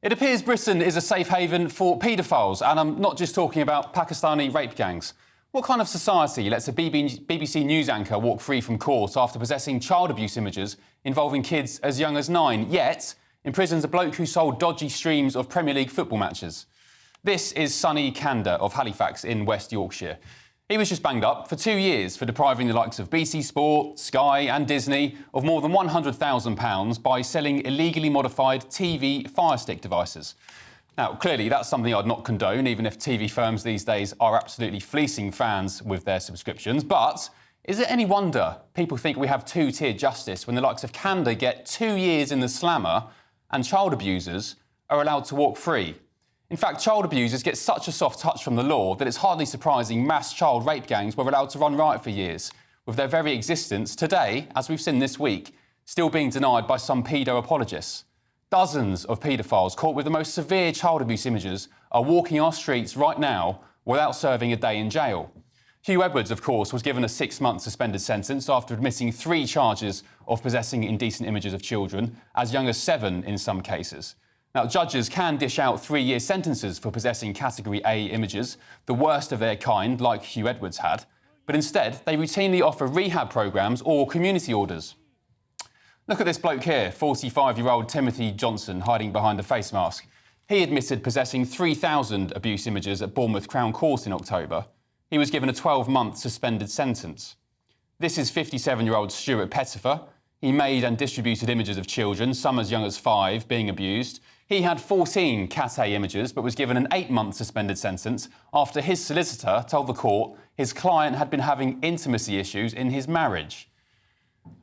It appears Britain is a safe haven for paedophiles, and I'm not just talking about Pakistani rape gangs. What kind of society lets a BBC News anchor walk free from court after possessing child abuse images involving kids as young as 9, yet imprisons a bloke who sold dodgy streams of Premier League football matches? This is Sonny Kanda of Halifax in West Yorkshire. He was just banged up for 2 years for depriving the likes of BT Sport, Sky and Disney of more than £100,000 by selling illegally modified TV Fire Stick devices. Now, clearly, that's something I'd not condone, even if TV firms these days are absolutely fleecing fans with their subscriptions. But is it any wonder people think we have two-tier justice when the likes of Kanda get 2 years in the slammer and child abusers are allowed to walk free? In fact, child abusers get such a soft touch from the law that it's hardly surprising mass child rape gangs were allowed to run riot for years, with their very existence today, as we've seen this week, still being denied by some paedo apologists. Dozens of paedophiles caught with the most severe child abuse images are walking our streets right now without serving a day in jail. Hugh Edwards, of course, was given a 6-month suspended sentence after admitting 3 charges of possessing indecent images of children, as young as 7 in some cases. Now, judges can dish out 3-year sentences for possessing Category A images, the worst of their kind, like Hugh Edwards had, but instead they routinely offer rehab programmes or community orders. Look at this bloke here, 45-year-old Timothy Johnson, hiding behind a face mask. He admitted possessing 3,000 abuse images at Bournemouth Crown Court in October. He was given a 12-month suspended sentence. This is 57-year-old Stuart Pettifer. He made and distributed images of children, some as young as 5, being abused. He had 14 Cat A images, but was given an 8-month suspended sentence after his solicitor told the court his client had been having intimacy issues in his marriage.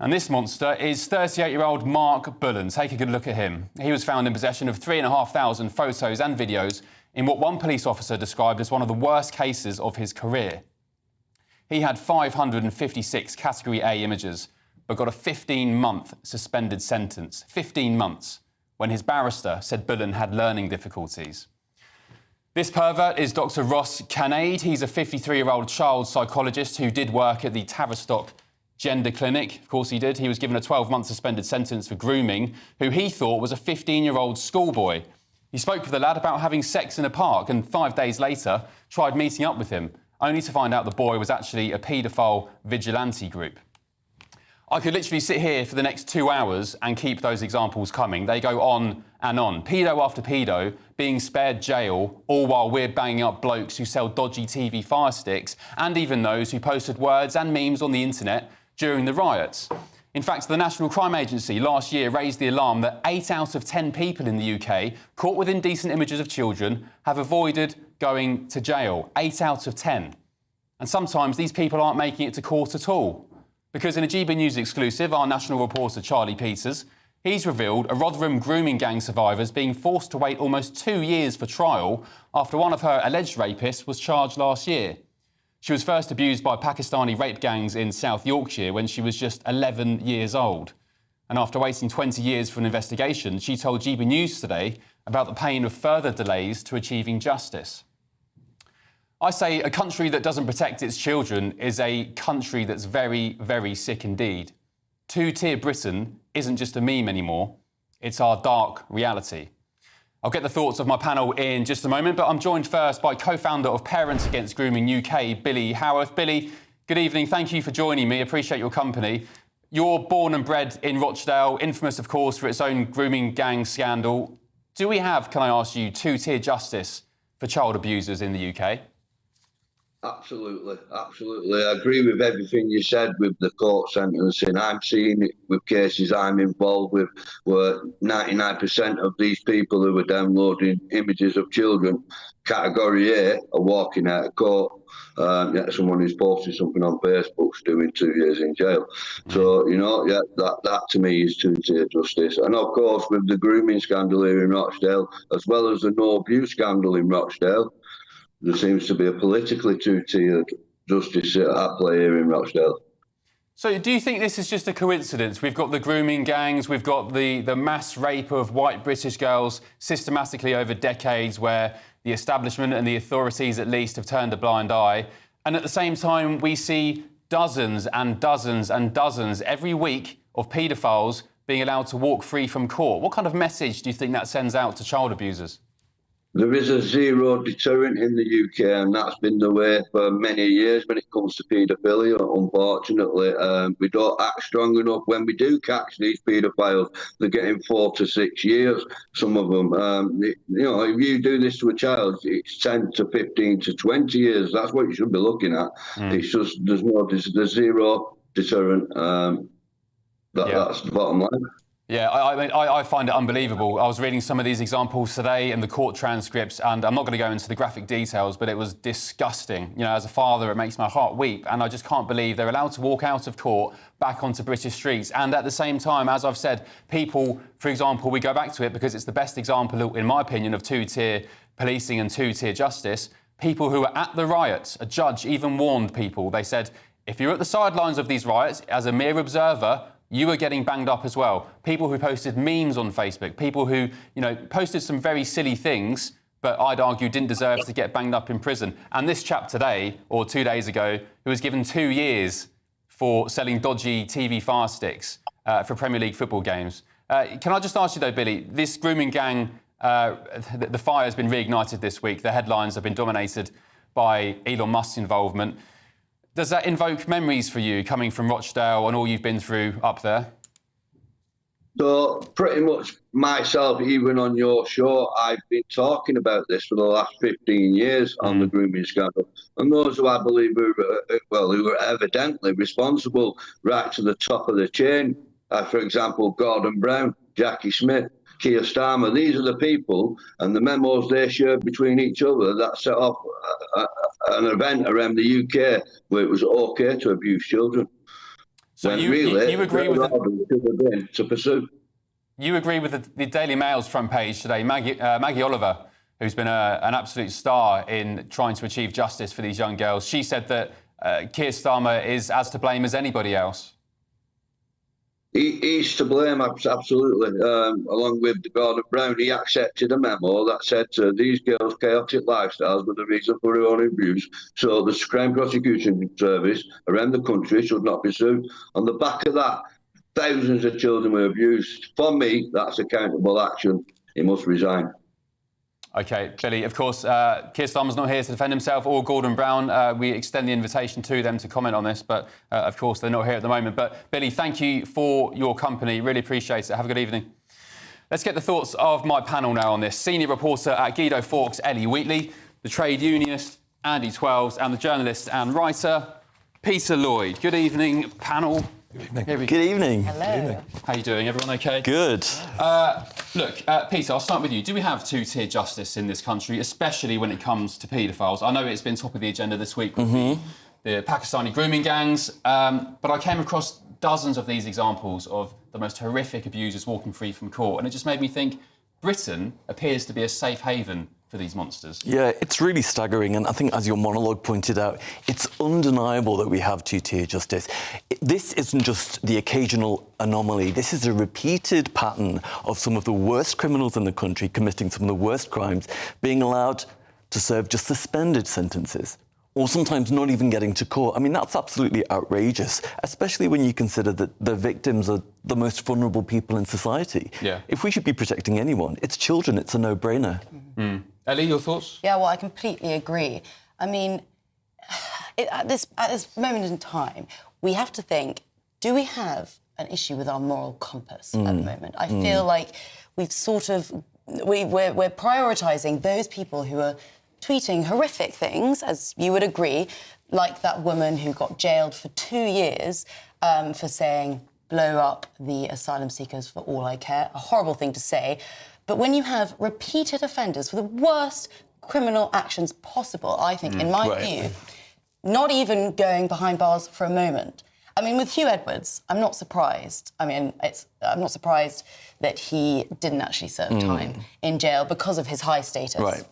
And this monster is 38-year-old Mark Bullen. Take a good look at him. He was found in possession of 3,500 photos and videos in what one police officer described as one of the worst cases of his career. He had 556 Category A images, but got a 15-month suspended sentence. 15 months, when his barrister said Bullen had learning difficulties. This pervert is Dr. Ross Canaid. He's a 53-year-old child psychologist who did work at the Tavistock Gender Clinic. Of course he did. He was given a 12-month suspended sentence for grooming who he thought was a 15-year-old schoolboy. He spoke with the lad about having sex in a park and 5 days later tried meeting up with him, only to find out the boy was actually a paedophile vigilante group. I could literally sit here for the next 2 hours and keep those examples coming. They go on and on. Paedo after paedo being spared jail, all while we're banging up blokes who sell dodgy TV fire sticks, and even those who posted words and memes on the internet during the riots. In fact, the National Crime Agency last year raised the alarm that 8 out of 10 people in the UK caught with indecent images of children have avoided going to jail. 8 out of 10. And sometimes these people aren't making it to court at all. Because in a GB News exclusive, our national reporter Charlie Peters, he's revealed a Rotherham grooming gang survivor is being forced to wait almost 2 years for trial after one of her alleged rapists was charged last year. She was first abused by Pakistani rape gangs in South Yorkshire when she was just 11 years old. And after waiting 20 years for an investigation, she told GB News today about the pain of further delays to achieving justice. I say a country that doesn't protect its children is a country that's very, very sick indeed. Two-tier Britain isn't just a meme anymore, it's our dark reality. I'll get the thoughts of my panel in just a moment, but I'm joined first by co-founder of Parents Against Grooming UK, Billy Howarth. Billy, good evening. Thank you for joining me. Appreciate your company. You're born and bred in Rochdale, infamous, of course, for its own grooming gang scandal. Do we have, can I ask you, two-tier justice for child abusers in the UK? Absolutely, absolutely. I agree with everything you said with the court sentencing. I'm seeing it with cases I'm involved with where 99% of these people who are downloading images of children, Category A, are walking out of court. Yet someone who's posted something on Facebook's doing 2 years in jail. So, you know, yeah, that to me is two-tier justice. And of course, with the grooming scandal here in Rochdale, as well as the no abuse scandal in Rochdale, there seems to be a politically two-tiered justice at play here in Rochdale. So do you think this is just a coincidence? We've got the grooming gangs, we've got the mass rape of white British girls systematically over decades where the establishment and the authorities at least have turned a blind eye. And at the same time, we see dozens and dozens and dozens every week of paedophiles being allowed to walk free from court. What kind of message do you think that sends out to child abusers? There is a zero deterrent in the UK, and that's been the way for many years when it comes to paedophilia, unfortunately. We don't act strong enough. When we do catch these paedophiles, they're getting 4 to 6 years, some of them. If you do this to a child, it's 10 to 15 to 20 years. That's what you should be looking at. It's just, there's zero deterrent. That's the bottom line. Yeah, I find it unbelievable. I was reading some of these examples today in the court transcripts, and I'm not going to go into the graphic details, but it was disgusting. You know, as a father, it makes my heart weep, and I just can't believe they're allowed to walk out of court back onto British streets. And at the same time, as I've said, people, for example, we go back to it because it's the best example, in my opinion, of two-tier policing and two-tier justice. People who were at the riots, a judge even warned people. They said, if you're at the sidelines of these riots, as a mere observer, you are getting banged up as well. People who posted memes on Facebook, people who, posted some very silly things, but I'd argue didn't deserve to get banged up in prison. And this chap today, or 2 days ago, who was given 2 years for selling dodgy TV fire sticks for Premier League football games. Can I just ask you though, Billy, this grooming gang, the fire has been reignited this week. The headlines have been dominated by Elon Musk's involvement. Does that invoke memories for you coming from Rochdale and all you've been through up there? So pretty much myself, even on your show, I've been talking about this for the last 15 years on the grooming scandal. And those who I believe who were evidently responsible right to the top of the chain, for example, Gordon Brown, Jackie Smith, Keir Starmer, these are the people and the memos they shared between each other that set off an event around the UK where it was okay to abuse children. So you agree with to pursue. You agree with the Daily Mail's front page today, Maggie Oliver, who's been an absolute star in trying to achieve justice for these young girls. She said that Keir Starmer is as to blame as anybody else. He's to blame, absolutely. Along with Gordon Brown, he accepted a memo that said these girls' chaotic lifestyles were the reason for their own abuse. So the Crime Prosecution Service around the country should not be sued. On the back of that, thousands of children were abused. For me, that's accountable action. He must resign. OK, Billy, of course, Keir Starmer's not here to defend himself or Gordon Brown. We extend the invitation to them to comment on this, but of course they're not here at the moment. But Billy, thank you for your company. Really appreciate it. Have a good evening. Let's get the thoughts of my panel now on this. Senior reporter at Guido Fawkes, Ellie Wheatley, the trade unionist, Andy Twelves, and the journalist and writer, Peter Lloyd. Good evening, panel. Good evening. Good evening. Hello. Good evening. How are you doing? Everyone OK? Good. Look, Peter, I'll start with you. Do we have two-tier justice in this country, especially when it comes to paedophiles? I know it's been top of the agenda this week with the Pakistani grooming gangs, but I came across dozens of these examples of the most horrific abusers walking free from court, and it just made me think Britain appears to be a safe haven for these monsters. Yeah, it's really staggering, and I think, as your monologue pointed out, it's undeniable that we have two-tier justice. This isn't just the occasional anomaly. This is a repeated pattern of some of the worst criminals in the country committing some of the worst crimes being allowed to serve just suspended sentences, or sometimes not even getting to court. I mean, that's absolutely outrageous, especially when you consider that the victims are the most vulnerable people in society. Yeah. If we should be protecting anyone, it's children. It's a no-brainer. Ellie, your thoughts? Yeah, well, I completely agree. I mean, at this moment in time, we have to think, do we have an issue with our moral compass at the moment? I feel like we've we're prioritising those people who are tweeting horrific things, as you would agree, like that woman who got jailed for 2 years for saying, blow up the asylum seekers for all I care. A horrible thing to say. But when you have repeated offenders for the worst criminal actions possible, I think, in my view, not even going behind bars for a moment. I mean, with Hugh Edwards, I'm not surprised. I mean, I'm not surprised that he didn't actually serve time in jail because of his high status. Right.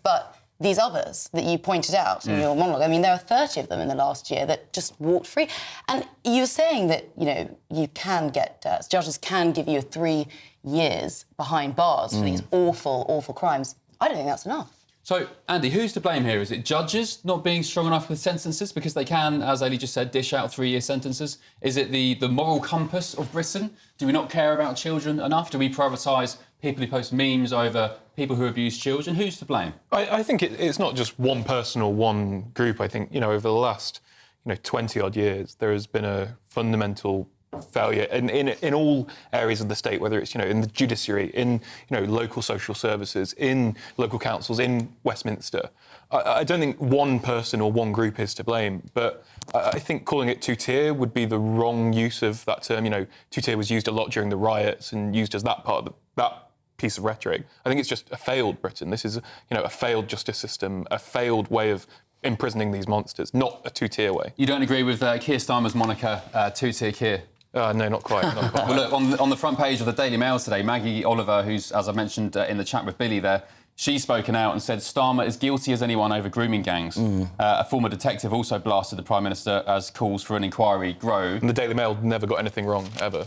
But these others that you pointed out in your monologue, I mean, there are 30 of them in the last year that just walked free. And you're saying that, you can get, judges can give you 3 years behind bars for these awful, awful crimes. I don't think that's enough. So, Andy, who's to blame here? Is it judges not being strong enough with sentences because they can, as Ali just said, dish out 3-year sentences? Is it the moral compass of Britain? Do we not care about children enough? Do we prioritise people who post memes over people who abuse children? Who's to blame? I think it's not just one person or one group. I think, over the last, 20-odd years, there has been a fundamental failure in all areas of the state, whether it's, in the judiciary, in, local social services, in local councils, in Westminster. I don't think one person or one group is to blame, but I think calling it two-tier would be the wrong use of that term. Two-tier was used a lot during the riots and used as that part of that piece of rhetoric. I think it's just a failed Britain. This is, a failed justice system, a failed way of imprisoning these monsters, not a two-tier way. You don't agree with Keir Starmer's moniker, two-tier Keir? No, not quite. Well, look, on the front page of the Daily Mail today, Maggie Oliver, who's, as I mentioned in the chat with Billy there, she's spoken out and said Starmer is guilty as anyone over grooming gangs. A former detective also blasted the Prime Minister as calls for an inquiry grow. And the Daily Mail never got anything wrong, ever,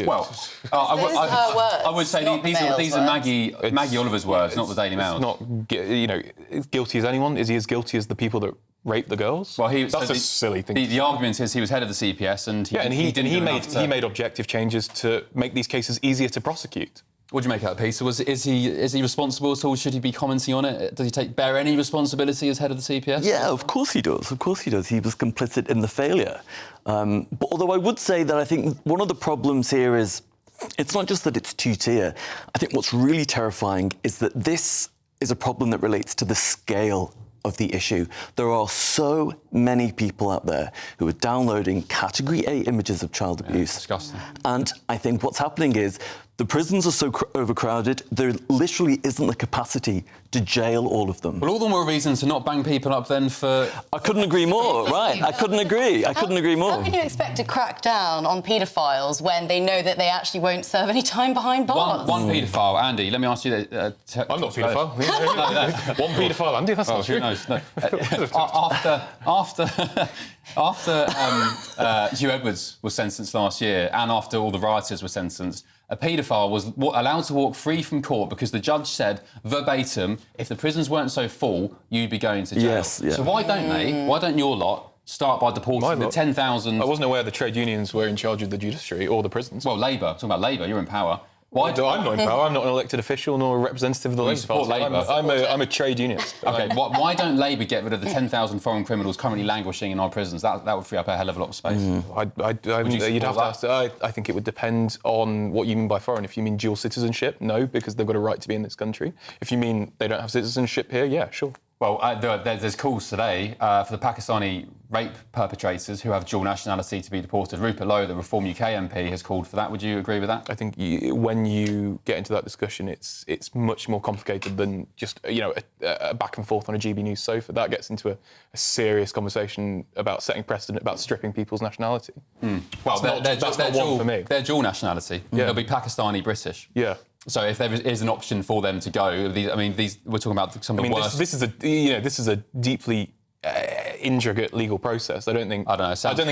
Well, I would say these are Maggie Oliver's words, not the Daily Mail. It's not, guilty as anyone. Is he as guilty as the people that raped the girls? Well, that's a silly thing. The argument is he was head of the CPS and he made objective changes to make these cases easier to prosecute. What do you make of that, Peter? Is he responsible at all? Should he be commenting on it? Does he bear any responsibility as head of the CPS? Yeah, of course he does. Of course he does. He was complicit in the failure. But although I would say that I think one of the problems here is it's not just that it's two-tier. I think what's really terrifying is that this is a problem that relates to the scale of the issue. There are so many people out there who are downloading Category A images of child abuse. Disgusting. And I think what's happening is the prisons are so overcrowded, there literally isn't the capacity to jail all of them. Well, all the more reason to not bang people up then for... I couldn't agree more, right? I couldn't agree more. How can you expect to crack down on paedophiles when they know that they actually won't serve any time behind bars? One paedophile, Andy, let me ask you... I'm not a paedophile. One paedophile, Andy, that's not true. Who knows? No. After Hugh Edwards was sentenced last year and after all the rioters were sentenced, a paedophile was allowed to walk free from court because the judge said, verbatim, if the prisons weren't so full, you'd be going to jail. Yes, yeah. So why don't your lot start by deporting the 10,000... I wasn't aware the trade unions were in charge of the judiciary or the prisons. Well, Labour. Talking about Labour, you're in power. I'm not in power. I'm not an elected official nor a representative of the Labour Party. I'm a trade unionist. OK, why don't Labour get rid of the 10,000 foreign criminals currently languishing in our prisons? That would free up a hell of a lot of space. You'd have to ask. I think it would depend on what you mean by foreign. If you mean dual citizenship, no, because they've got a right to be in this country. If you mean they don't have citizenship here, yeah, sure. Well, there's calls today for the Pakistani rape perpetrators who have dual nationality to be deported. Rupert Lowe, the Reform UK MP, has called for that. Would you agree with that? I think when you get into that discussion, it's much more complicated than just a back and forth on a GB News sofa. That gets into a serious conversation about setting precedent, about stripping people's nationality. Well, that's not one for me. They're dual nationality. Yeah. They'll be Pakistani British. Yeah. So if there is an option for them to go, we're talking about some of the worst. This is a deeply intricate legal process. I don't think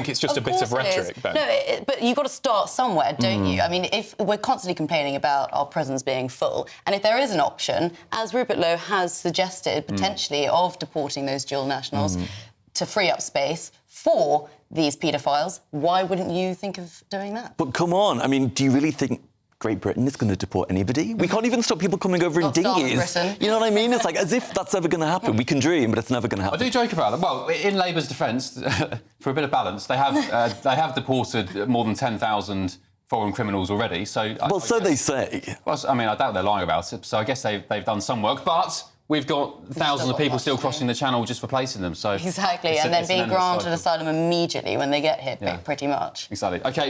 it's just a bit of rhetoric. No, but you've got to start somewhere, don't you? I mean, if we're constantly complaining about our prisons being full, and if there is an option, as Rupert Lowe has suggested, potentially of deporting those dual nationals to free up space for these paedophiles, why wouldn't you think of doing that? But come on, I mean, do you really think Great Britain is going to deport anybody? We can't even stop people coming over in dinghies. You know what I mean? It's like as if that's ever going to happen. We can dream, but it's never going to happen. I do joke about it. Well, in Labour's defence, for a bit of balance, they have deported more than 10,000 foreign criminals already. So they say. Well, I mean, I doubt they're lying about it. So I guess they've done some work, but we've got thousands of people still crossing the channel just replacing them. So exactly, and then being granted asylum immediately when they get here, pretty much. Exactly. OK.